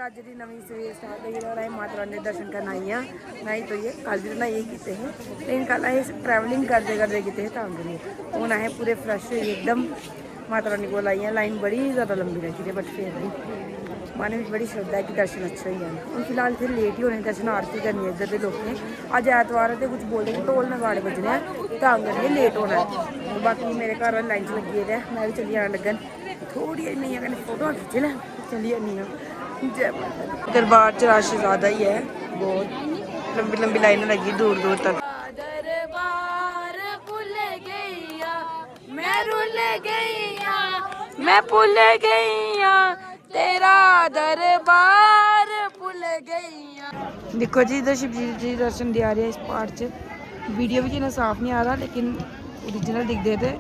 अज की नवी सवेर स्टार्ट हुई और अं माता रानी के दर्शन करना आई हाँ। नहीं तो ये कल भी नहीं किए हैं, लेकिन कल अस ट्रैवलिंग करते करते किए तां करिए हूँ अस पूरे फ्रैश हुई एकदम माता रानी को आई हैं। लाइन बड़ी ज़्यादा लंबी रखी है, बट फिर भी मन में बड़ी श्रद्धा है कि दर्शन अच्छे हो जाए। हूँ फिलहाल इतने लेट ही होने, दर्शन आरती करनी है इधर के लोगों। अज ऐतवार है तो कुछ बोलते हैं ढोल नगाड़े बजने तां करिए लेट होना है। तो बाकी मेरे घर वाले लाइन च लगी है, मैं भी चली आन लगन थोड़ी नहीं कहीं फोटो खिंच लें चली जानी हाँ। जय माता दी। दरबार च रश ज़्यादा ही है, बहुत लंबी लंबी लाइन लगी दूर दूर तक। दरबार भूल गईया मैं रुल गईया मैं भूल गईया तेरा दरबार भूल गईया। देखो जी इधर शिव जी दर्शन दे रहे हैं इस पार्ट च। वीडियो भी इतना साफ नहीं आ रहा, लेकिन ओरिजिनल दिखते थे।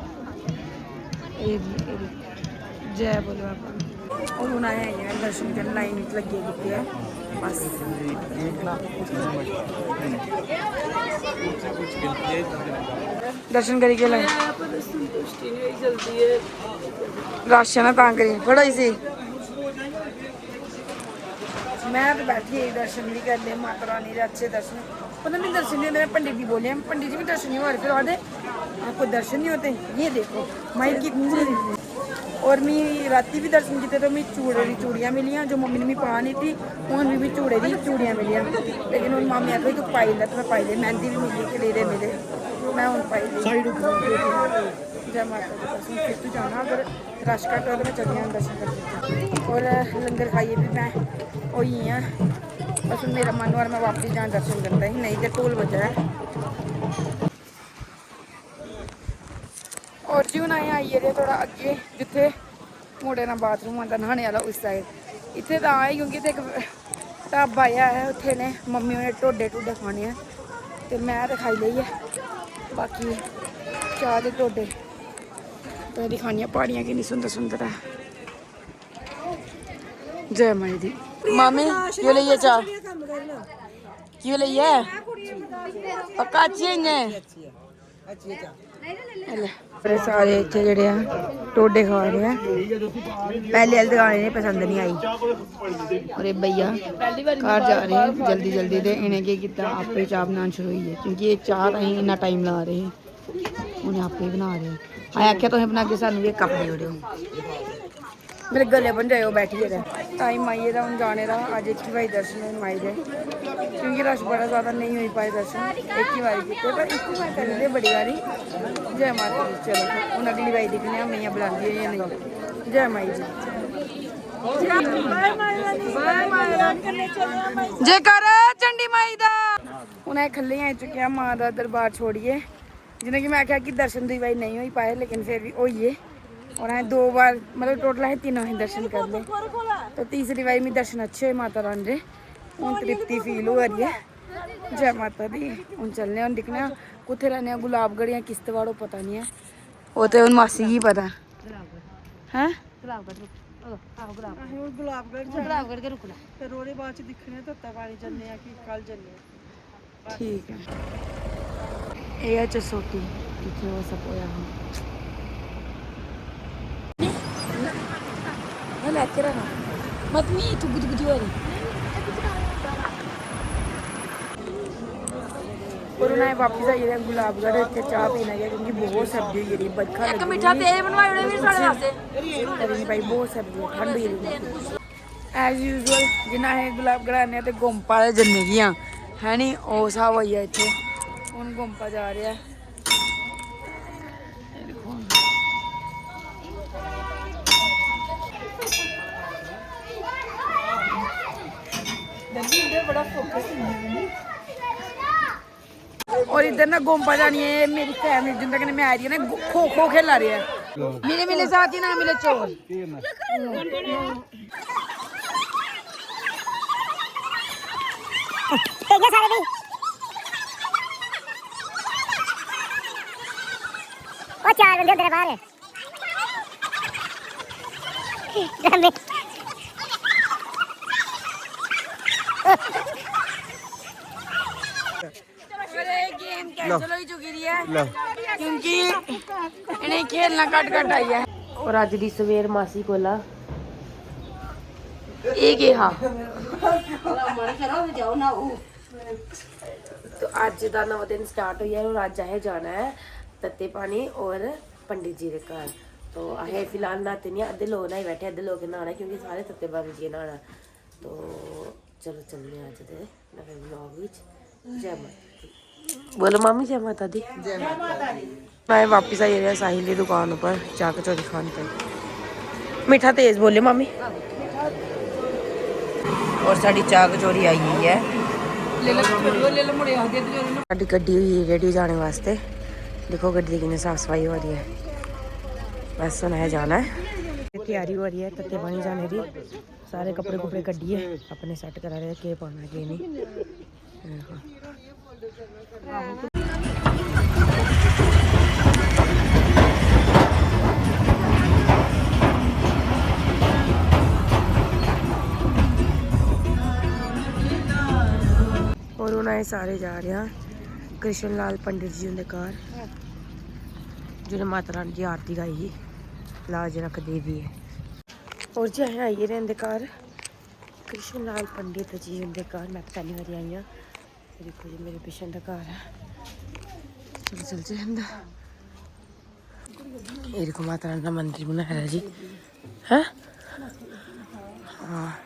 जय बोलो बाबा। और हूँ आए हैं दर्शन करने, लाइन लगे किए है बस। दर्शन करी लाइन रश है ना तां करी बड़ा सी। मैं तो बैठी ही दर्शन नहीं करने माता रानी के अच्छे दर्शन। पता नहीं दर्शन नहीं होते, मैं पंडित जी बोले पंडित जी भी दर्शन नहीं हो रहे, फिर आधे आपको दर्शन नहीं होते। ये देखो माइक कितनी। और मैं राती भी दर्शन किए तो मैं चूड़े की चूड़ियाँ मिलियाँ जो मम्मी ने मैं पा नहीं थी। हूँ भी चूड़े की चूड़ियाँ मिलियाँ, लेकिन हूँ मामी आखिर तू पाई लै तो मैं पाई ले। मेहंदी भी मिली, कलीरे मिले, मैं हूँ पाई ली। जय माता दी। दर्शन फिर तो जाना अगर रश घट हो तो मैं चली जाऊँ दर्शन करके। और लंगर खाइए भी मैं वही हाँ, बस मेरा मन और मैं वापस जाऊँ दर्शन करता ही नहीं तो ढोल बजा है। और जी हूँ अं आई गेदे थोड़ा अगे जिथे मुड़े ना बाथरूम आता नहाने वाला उस साइड। इतने तो आए क्योंकि इतने एक ढाबा आया है, उत्थे ने मम्मी ने ढोडे ढूडे खाने हैं तो मैं तो खाई ली है। बाकी चाह के ढोडे तो दिखानी पहाड़ियाँ कितनी सुंदर सुंदर है। जय माई दी। मामी क्यों लीए चाह क्यों लीए पक्का अच्छी है। सारे इतने जड़े ढोडे खा रहे हैं, पहले वाली दुकान इन्हें पसंद नहीं आई। और ये भैया घर जा रहे हैं जल्दी जल्दी तो इन्हें क्या आप ही चाह बनाना शुरू हुई है, क्योंकि ये चाह अं इन्ना टाइम ला रहे हैं, उन्हें आप ही बना रहे हैं। अं आख्या तुम बना के सानू भी कप दे ओड़ो, मेरे गले बन जाए बैठिए टाइम माइए का हूँ जाने का। अज एक ही बारी दर्शन है माई दे, क्योंकि रश बड़ा ज़्यादा नहीं हो पाए दर्शन। एक ही बारी किए पर एक ही बार करेंगे बड़ी बारी। जय माता दी। चलो हूँ अगली बारी दिखने मैया बुलाती है या नहीं। जय माई जी। जय कर चंडी माई दा। हूँ खले आ चुके हैं माँ का दरबार छोड़िए, जिन्हें कि मैं आख्या कि दर्शन दुई बारी नहीं हो पाए, लेकिन फिर भी होइए। और अं 2 बार मतलब टोटल अं तीनों ही दर्शन कर ले, तो तीसरी बारी में दर्शन अच्छे हुए माता रानी दे। हूँ तृप्ति फील हो रही है। जय माता दी। हूँ चलने हम दिखने कुत्थे रहने गुलाबगढ़ या किश्तवाड़ पता नहीं है, वो तो हूँ मासी ही पता है। ठीक है ये चसोटी जिथे वो सब होया लेके रहना मत मी थुगु थुगु हो रही। और उन्हें वापस आई गए गुलाबगढ़ इतने चाह पीना गया, क्योंकि बहुत सर्दी हुई रही बरखा लगी भाई, बहुत सर्दी ठंड हुई रही। एज यूजल जिन्ना अस गुलाबगढ़ आने तो गुम्पा जन्ने गियां है नी, वो हिसाब होई है इतने। हूँ गुम्पा जा रहा है। बड़ा फोकस और इधर ना गोम्पा जानी है मेरी फैमिली जिन तक मैं आ रही है ना खो खो खेला रही है। मिले मिले साथ ही ना मिले चोर। चार बंदे तेरे बाहर है गेम कैंसिल हो चुकी है क्योंकि इन्हें खेलना घट घट आई है। और अज दी सवेर मासी कोला एक ही हाँ तो अज का नवा दिन स्टार्ट हुई है और अज असें जाना है तत्ते पानी और पंडित जी के घर तो असें फिलहाल नहाते नहीं अद्धे लोग नहाई बैठे अद्धे लोग नहाना क्योंकि सारे तत्ते पानी च नहाना तो चलो चलने अज दे नवे ब्लॉग विच जय माता दी बोलो मामी जय माता दी जय माता दी मैं वापस आई रहा साहिल की दुकान पर चाह कचौरी खान पे मीठा तेज बोले मामी और साड़ी चाह कचौरी आई हुई है साड़ी गड्डी हुई है रेडी जाने वास्ते देखो गड्डी की साफ सफाई हो रही है बस सुना है जाना है तैयारी हो रही है तत्ते पानी जाने की सारे कपड़े कुपड़े कड्डिए अपने सेट करा रहे के पाना के नहीं और उन्हें सारे जा रहे हैं कृष्ण लाल पंडित जी उनके घर जिन्हें माता रानी की आरती गाई ही लाज रख देवी है और जी असें आइए रहे घर कृष्ण लाल पंडित जी उनके घर मैं पहली बार आई हाँ देखो जी मेरे पिछले का घर है चल चल ये देखो माता रानी का मंदिर बनाया है जी है हाँ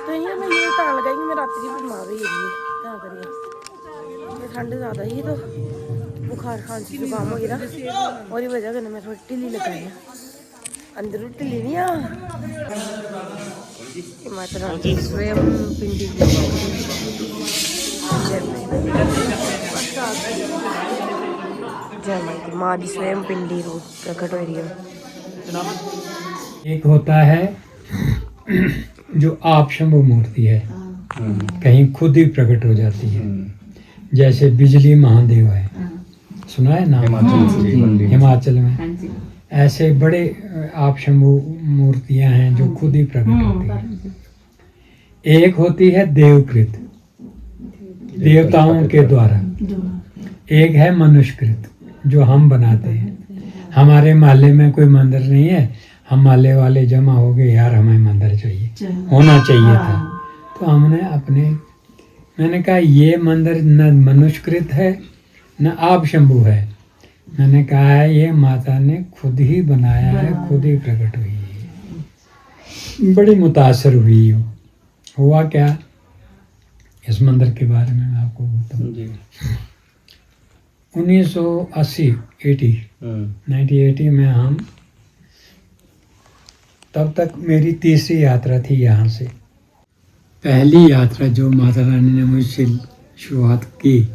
तो यार मैं ये तां लगाई कि मैं रात की बीमार हुई है करिए ठंड ज़्यादा ही तो बुखार खांसी जुकाम हो गया ना और वजह कन्नै मैं थोड़ी ढिल्ली लगाई है अंदरों ढिल्ली नहीं आ माता रानी स्वयं पिंडी जय माता माँ की स्वयं पिंडी रूप प्रकट हो रही है एक होता है जो आप शंभु मूर्ति है कहीं खुद ही प्रकट हो जाती है जैसे बिजली महादेव है सुना है नाम हिमाचल में ऐसे बड़े आप शंभु मूर्तियां हैं जो खुद ही प्रकट होती है एक होती है देवकृत देवताओं के द्वारा एक है मनुष्यकृत जो हम बनाते हैं हमारे मोहल्ले में कोई मंदिर नहीं है हम मोहल्ले वाले जमा हो गए यार हमें मंदिर चाहिए होना चाहिए था तो हमने अपने मैंने कहा ये मंदिर न मनुष्यकृत है न आप शंभु है मैंने कहा है ये माता ने खुद ही बनाया है खुद ही प्रकट हुई है बड़ी मुतासर हुई हुआ क्या इस मंदिर के बारे में मैं आपको बताऊँ 1980 में हम तब तक मेरी तीसरी यात्रा थी यहाँ से पहली यात्रा जो माता रानी ने मुझसे शुरुआत की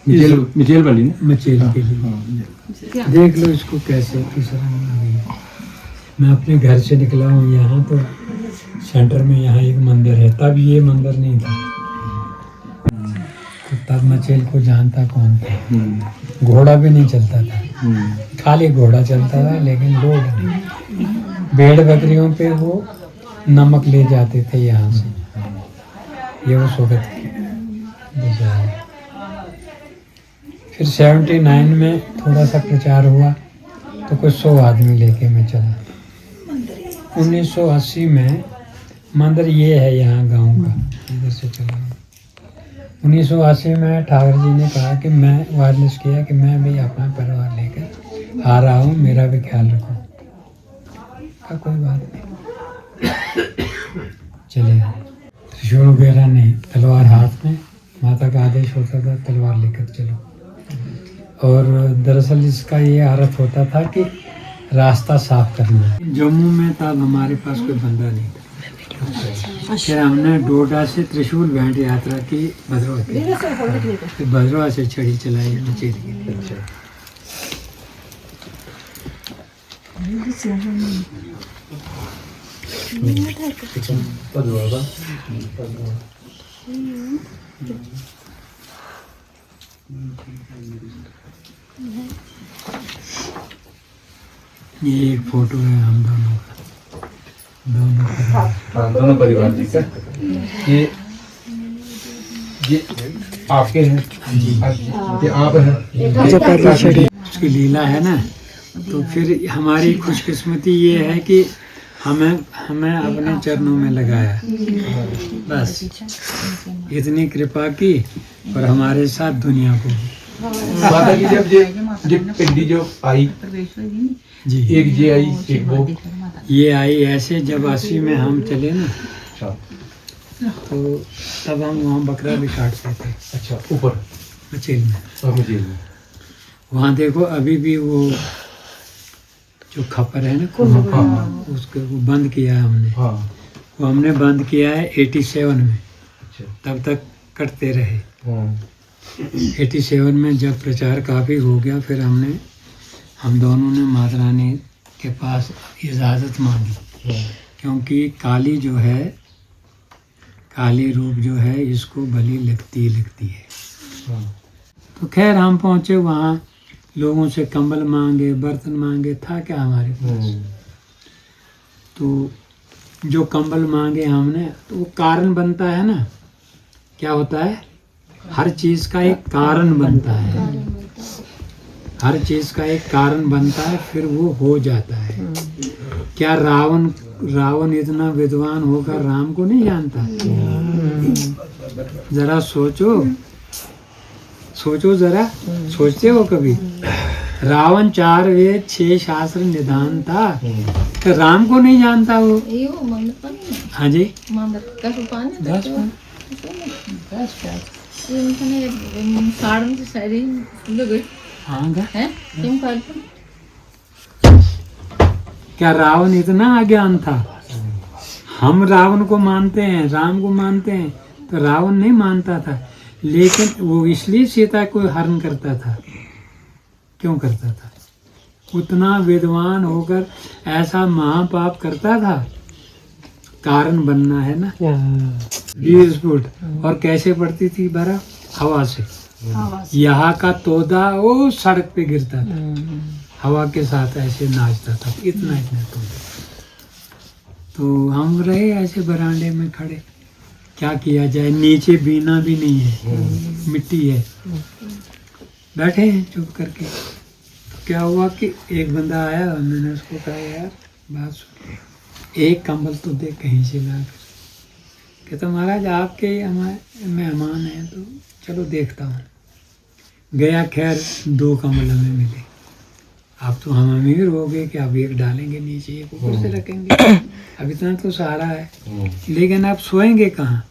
मिचेल वाली ना मचेल के लिए देख लो इसको कैसे तीसरा गई मैं अपने घर से निकला हूँ यहाँ तो सेंटर में यहाँ एक मंदिर है तब ये मंदिर नहीं था तो तब मचेल को जानता कौन था घोड़ा भी नहीं चलता था खाली घोड़ा चलता था लेकिन लोग नहीं भेड़ बकरियों पे वो नमक ले जाते थे यहाँ से ये उस वक्त फिर 79 में थोड़ा सा प्रचार हुआ तो कुछ 100 आदमी लेके मैं चला 1980 में मंदिर ये है यहाँ गांव का इधर से चला 1980 में ठाकुर जी ने कहा कि मैं वायरलेस किया कि मैं भी अपना परिवार लेकर आ रहा हूँ मेरा भी ख्याल रखो का कोई बात नहीं चले त्रिशूल वगैरह नहीं तलवार हाथ में माता का आदेश होता था तलवार लेकर चलो और दरअसल इसका ये अर्थ होता था कि रास्ता साफ करना जम्मू में तब हमारे पास कोई बंदा नहीं था फिर हमने डोडा से त्रिशूल भेंट यात्रा की भद्रवा की फिर भद्रवा से छड़ी चलाई मचेल के लिए ये एक फोटो है हम दोनों का दोनों परिवार जी का ये आपके हैं ये आप हैं जो पहली छड़ी उसकी लीला है ना। तो फिर हमारी खुशकिस्मती ये है कि हमें हमें अपने चरणों में लगाया, बस इतनी कृपा की और हमारे साथ दुनिया को माता जी जब पिंडी जो आई जी एक ये आई एक वो ये आई ऐसे जब 80 में हम चले ना, अच्छा तो तब हम वहाँ बकरा भी काटते थे अच्छा ऊपर मचेल में। और मुझे वहाँ देखो अभी भी वो जो खपर है ना हाँ उसको वो बंद किया है हमने। हाँ वो हमने बंद किया है 87 में, अच्छा तब तक कटते रहे। हाँ 87 में जब प्रचार काफ़ी हो गया, फिर हम दोनों ने माता रानी के पास इजाज़त मांगी, क्योंकि काली जो है, काली रूप जो है इसको भली लगती है। हाँ तो खैर हम पहुँचे वहाँ, लोगों से कंबल मांगे, बर्तन मांगे, था क्या हमारे पास। तो जो कंबल मांगे हमने, तो वो कारण बनता है ना, क्या होता है, हर चीज़ का एक कारण बनता है, हर चीज़ का एक कारण बनता है, फिर वो हो जाता है। क्या रावण इतना विद्वान होकर राम को नहीं जानता? जरा सोचो जरा, सोचते हो कभी? रावण 4 वेद 6 शास्त्र निधान था, तो राम को नहीं जानता वो? हाँ जी, बस हाँ का? क्या रावण इतना अज्ञान था? हम रावण को मानते हैं, राम को मानते हैं, तो रावण नहीं मानता था। लेकिन वो इसलिए सीता को हरण करता था, क्यों करता था? उतना विद्वान होकर ऐसा महापाप करता था, कारण बनना है ना। 20 फुट, और कैसे पड़ती थी बर्फ? हवा से। यहाँ का तोदा वो सड़क पे गिरता था, हवा के साथ ऐसे नाचता था, इतना तोदा। तो हम रहे ऐसे बरामदे में खड़े, क्या किया जाए, नीचे बीना भी नहीं है, मिट्टी है, बैठे हैं चुप करके। तो क्या हुआ कि एक बंदा आया, मैंने उसको कहा यार बात सुन, एक कंबल तो दे कहीं से ला कर। कहता महाराज आपके हमारे मेहमान हैं, तो चलो देखता हूँ। गया, खैर 2 कंबल हमें मिले। आप तो हम अमीर हो गए कि अब एक डालेंगे नीचे, एक ऊपर से रखेंगे, अब इतना तो सहारा है। लेकिन आप सोएंगे कहाँ?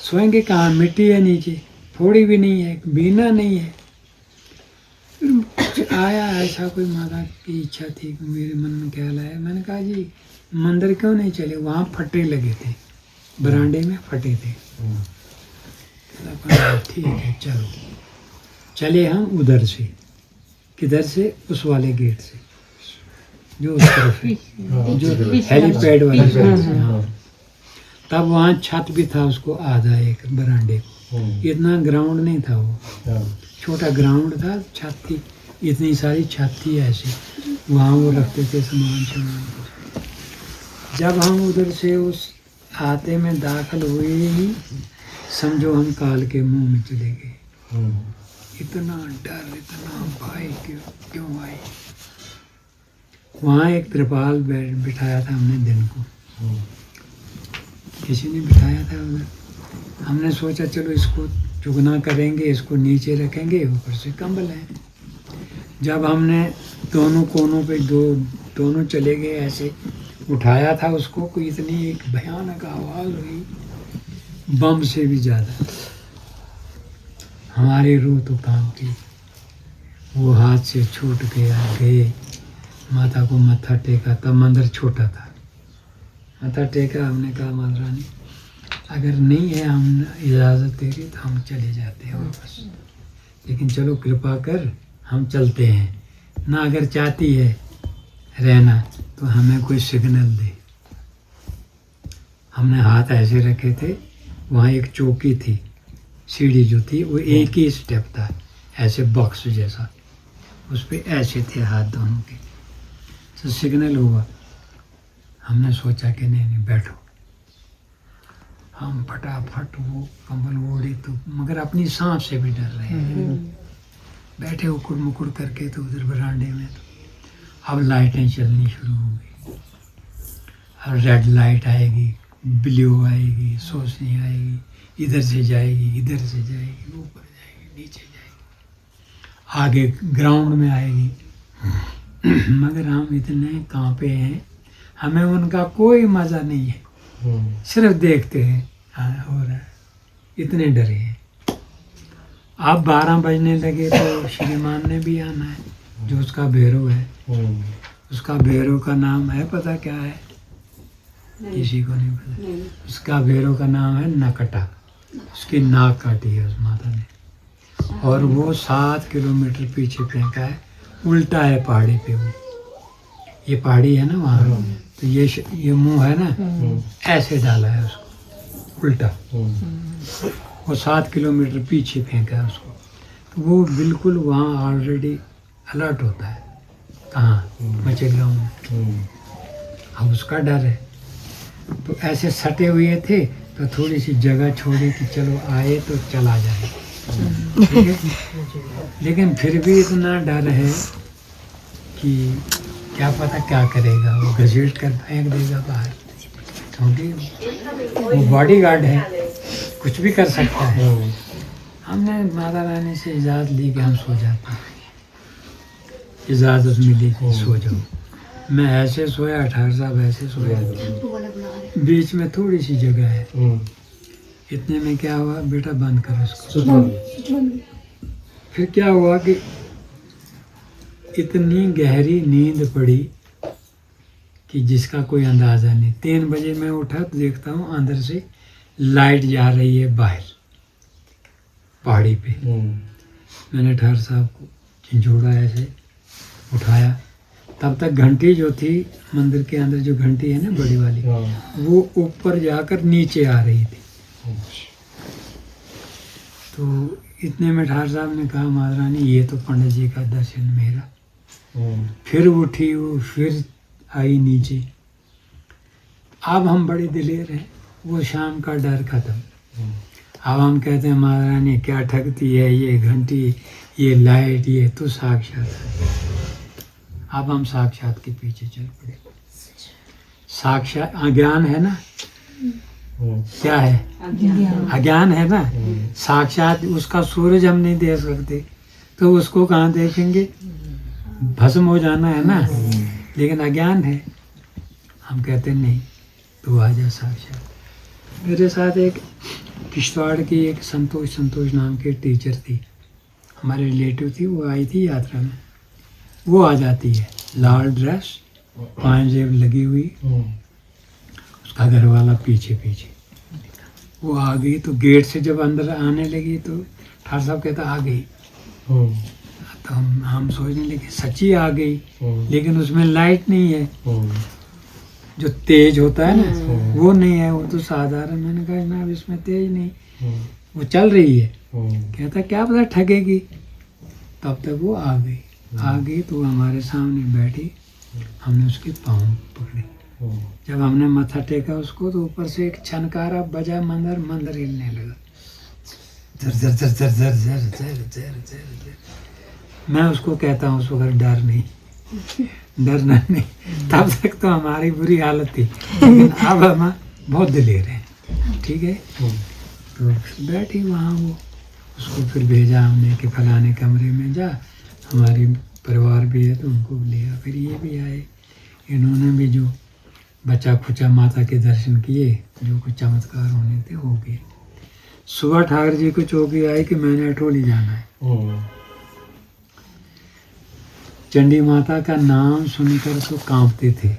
सोएंगे कहाँ? मिट्टी है नीचे, थोड़ी भी नहीं है, बीना नहीं है। फिर आया ऐसा कोई माता की इच्छा थी, मेरे मन में ख्याल आया, मैंने कहा जी मंदिर क्यों नहीं चले? वहाँ फटे लगे थे, बरामदे में फटे थे। ठीक है चलो। चले हम उधर से, किधर से? उस वाले गेट से जो उस तरफ है, जो हेलीपैड वाले साइड से। हाँ। तब वहाँ छत भी था उसको आधा एक बरामदे को, इतना ग्राउंड नहीं था वो, छोटा ग्राउंड था, छत थी, इतनी सारी छत थी ऐसे, वहाँ वो रखते थे सामान। जब हम उधर से उस हाथे में दाखिल हुए ही समझो हम काल के मुंह में चले गए। इतना डर, इतना भाई क्यों आई। वहाँ एक त्रिपाल बिठाया था हमने दिन को, किसी ने बिठाया था उधर। हमने सोचा चलो इसको चुगना करेंगे, इसको नीचे रखेंगे, ऊपर से कंबल है। जब हमने दोनों कोनों पे दोनों चले गए, ऐसे उठाया था उसको, कोई इतनी एक भयानक आवाज़ हुई, बम से भी ज़्यादा। हमारी रूह तो कांपी, वो हाथ से छूट गए। माता को मत्था टेका, तब मंदिर छोटा था, मत्था टेका। हमने कहा माता रानी अगर नहीं है हम इजाज़त तेरी तो हम चले जाते हैं वापस, लेकिन चलो कृपा कर हम चलते हैं ना। अगर चाहती है रहना तो हमें कोई सिग्नल दे। हमने हाथ ऐसे रखे थे, वहाँ एक चौकी थी, सीढ़ी जो थी वो एक ही स्टेप था, ऐसे बॉक्स जैसा, उस पर ऐसे थे हाथ दोनों के। तो सिग्नल हुआ, हमने सोचा कि नहीं बैठो। हम फटाफट वो कंबल ओढ़े, तो मगर अपनी सांस से भी डर रहे हैं। बैठे उकुड़ मुकुड़ करके तो उधर बरामदे में। तो अब लाइटें चलनी शुरू हो गई। अब रेड लाइट आएगी, ब्लू आएगी, सोचनी आएगी, इधर से जाएगी, इधर से जाएगी, ऊपर जाएगी, नीचे जाएगी, आगे ग्राउंड में आएगी। मगर हम इतने कांपे हैं, हमें उनका कोई मज़ा नहीं है, सिर्फ देखते हैं हाँ हो रहा है, इतने डरे हैं। अब 12 बजने लगे तो श्रीमान ने भी आना है, जो उसका भैरव है। उसका भैरव का नाम है, पता क्या है? किसी को नहीं पता। उसका भैरव का नाम है नकटा। उसकी नाक काटी है उस माता ने, और वो 7 किलोमीटर पीछे फेंका है, उल्टा है पहाड़ी पे। वो ये पहाड़ी है ना वहाँ, तो ये मुंह है ना, ऐसे डाला है उसको उल्टा। वो 7 किलोमीटर पीछे फेंका है उसको। तो वो बिल्कुल वहाँ ऑलरेडी अलर्ट होता है, कहाँ मचे गाँव में। अब उसका डर है, तो ऐसे सटे हुए थे तो थोड़ी सी जगह छोड़ी कि चलो आए तो चला जाए, ठीक है। लेकिन फिर भी इतना डर है कि क्या पता क्या करेगा, वो घसीट कर फेंक देगा बाहर, क्योंकि वो बॉडीगार्ड है, कुछ भी कर सकता है। हमने माता रानी से इजाज़त ली कि हम सो जाते हैं, इजाज़त मिली कि सो जाओ। मैं ऐसे सोया, ठाकुर साहब ऐसे सोया, बीच में थोड़ी सी जगह है। इतने में क्या हुआ, बेटा बंद कर उसको। फिर क्या हुआ कि इतनी गहरी नींद पड़ी कि जिसका कोई अंदाज़ा नहीं। 3 बजे मैं उठा तो देखता हूँ अंदर से लाइट जा रही है बाहर पहाड़ी पे। मैंने ठाकुर साहब को झिझोड़ा, ऐसे उठाया। तब तक घंटी जो थी मंदिर के अंदर, जो घंटी है ना बड़ी वाली, वो ऊपर जाकर नीचे आ रही थी। तो इतने में ठाकुर साहब ने कहा, माता रानी ये तो पंडित जी का दर्शन मेरा। फिर उठी वो, फिर आई नीचे। अब हम बड़े दिलेर हैं, वो शाम का डर खत्म। अब हम कहते हैं, माता रानी क्या ठगती है ये घंटी, ये लाइट, ये तो साक्षात है। अब हम साक्षात के पीछे चल पड़े। साक्षात अज्ञान है ना, क्या है? अज्ञान है ना। साक्षात उसका सूरज हम नहीं देख सकते, तो उसको कहाँ देखेंगे? भस्म हो जाना है ना। लेकिन अज्ञान है, हम कहते नहीं, तू आ जा साक्षात। मेरे साथ एक किश्तवाड़ की एक संतोष नाम की टीचर थी, हमारे रिलेटिव थी। वो आई थी यात्रा में, वो आ जाती है, लाल ड्रेस, 5 जेब लगी हुई, उसका घर वाला पीछे पीछे। वो आ गई तो गेट से जब अंदर आने लगी तो ठाकुर साहब कहता आ गई। तो हम सोचने लगे सच्ची आ गई, लेकिन उसमें लाइट नहीं है, जो तेज होता है ना वो नहीं है, वो तो साधारण। मैंने कहा ना, अब इसमें तेज नहीं, वो चल रही है। कहता क्या पता ठगेगी। तब तक वो आ गई तो हमारे सामने बैठी। हमने उसके पाँव पकड़े। जब हमने माथा टेका उसको तो ऊपर से एक छनकारा बजा, मंदिर हिलने लगा। जर जर जर जर जर जर जर जर जर जर। मैं उसको कहता हूँ उस वक्त डर नहीं, डरना नहीं। तब तक तो हमारी बुरी हालत थी, लेकिन अब हम बहुत दिलेर हैं, ठीक है। तो बैठी वहाँ वो, उसको फिर भेजा हमने कि फलाने कमरे में जा, हमारी परिवार भी है तो उनको लिया। फिर ये भी आए, इन्होंने भी जो बचा खुचा माता के दर्शन किए, जो कुछ चमत्कार होने थे हो गए। सुबह ठाकुर जी को चौकी आई कि मैंने अठोली जाना है। चंडी माता का नाम सुनकर तो कांपते थे।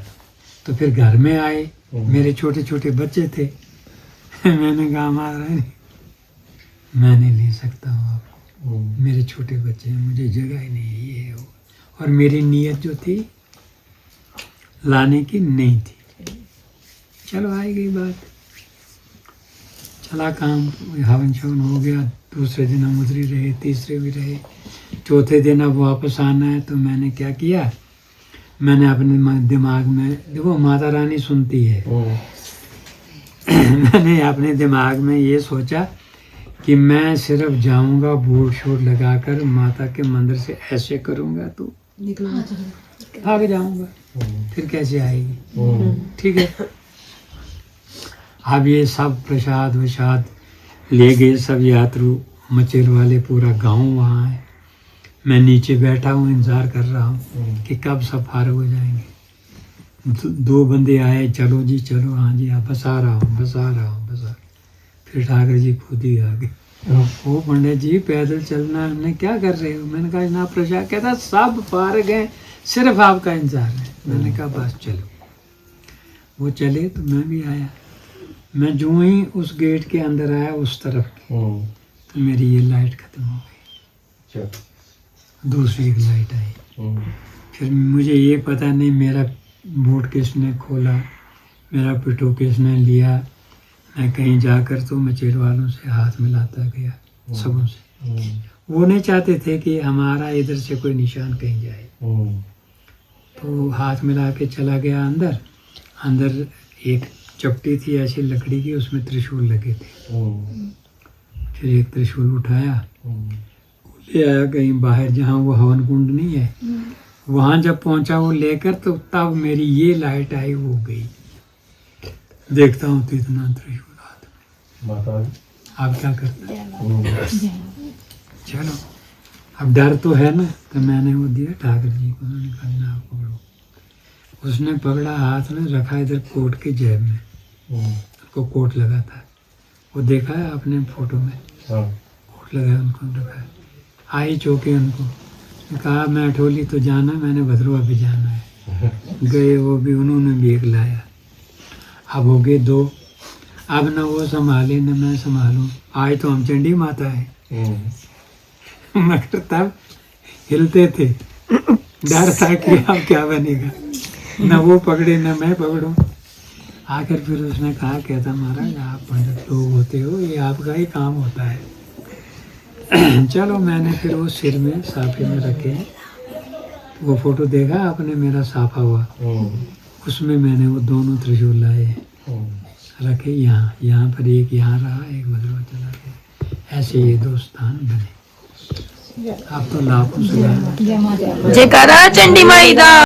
तो फिर घर में आए, मेरे छोटे छोटे बच्चे थे। मैंने कहा महारानी मैं नहीं ले सकता हूँ आपको, मेरे छोटे बच्चे हैं, मुझे जगह ही नहीं है, ये वो। और मेरी नीयत जो थी लाने की नहीं थी। चलो आई गई बात, चला काम, हवन शवन हो गया। दूसरे दिन हम उधरी रहे, तीसरे भी रहे, चौथे दिन अब वापस आना है। तो मैंने क्या किया, मैंने अपने दिमाग में, देखो माता रानी सुनती है, मैंने अपने दिमाग में ये सोचा कि मैं सिर्फ जाऊंगा बूट शूट लगाकर माता के मंदिर से ऐसे करूंगा तो भाग जाऊंगा, फिर कैसे आएगी? ठीक है। अब ये सब प्रसाद वसाद ले गए सब यात्रु, मचेल वाले, पूरा गांव वहाँ है। मैं नीचे बैठा हूँ, इंतज़ार कर रहा हूँ कि कब सब फारग हो जाएंगे। दो बंदे आए, चलो जी चलो, हाँ जी आप, बस आ रहा हूँ बस आ रहा हूँ बस आ। फिर ठाकर जी खुद ही आ गए। वो पंडित जी पैदल चलना हमने क्या कर रहे हो? मैंने कहा ना प्रसाद। कहता सब फारग हैं, सिर्फ आपका इंतजार है। मैंने कहा बस चलो। वो चले तो मैं भी आया। मैं जो ही उस गेट के अंदर आया उस तरफ तो मेरी ये लाइट खत्म हो गई, दूसरी एक लाइट आई। फिर मुझे ये पता नहीं मेरा बूट किसने खोला, मेरा पिट्ठू किसने लिया। मैं कहीं जाकर तो मचेल वालों से हाथ मिलाता गया, सबों से। वो नहीं चाहते थे कि हमारा इधर से कोई निशान कहीं जाए, तो हाथ मिला के चला गया अंदर। अंदर एक चपटी थी ऐसी लकड़ी की, उसमें त्रिशूल लगे थे। फिर एक त्रिशूल उठाया, ले आया कहीं बाहर, जहाँ वो हवन कुंड नहीं है, वहाँ जब पहुँचा वो लेकर, तो तब मेरी ये लाइट आई, वो गई। देखता हूँ तो इतना त्रिशूल हाथ में। आप क्या करते हैं? चलो अब डर तो है ना, तो मैंने वो दिया ठाकर जी को। उन्होंने कहा ना पकड़ो। उसने पकड़ा, हाथ में रखा इधर कोट के जेब में, उनको कोट लगा था। वो देखा है आपने फोटो में, कोट लगा उनको रखा है। आई चौके उनको, कहा मैं अठोली तो जाना, मैंने भद्रवा भी जाना है। गए वो भी, उन्होंने भी एक लाया। अब हो गए दो। अब न वो संभाले न मैं संभालूं। आज तो हम चंडी माता है मगर तब हिलते थे, डर था कि अब क्या बनेगा। न वो पकड़े न मैं पकड़ूं। आकर फिर उसने कहा, कहता महाराज आप पंडित लोग होते हो, ये आपका ही काम होता है। चलो मैंने फिर वो सिर में साफे में रखे। वो फोटो देखा आपने मेरा साफा हुआ, उसमें मैंने वो दोनों त्रिशूल लाए रखे। यहाँ पर एक यहाँ रहा, एक भद्रवा चला गया। ऐसे ये दो स्थान बने। आप तो लाखों से जयकारा चंडी माई दा।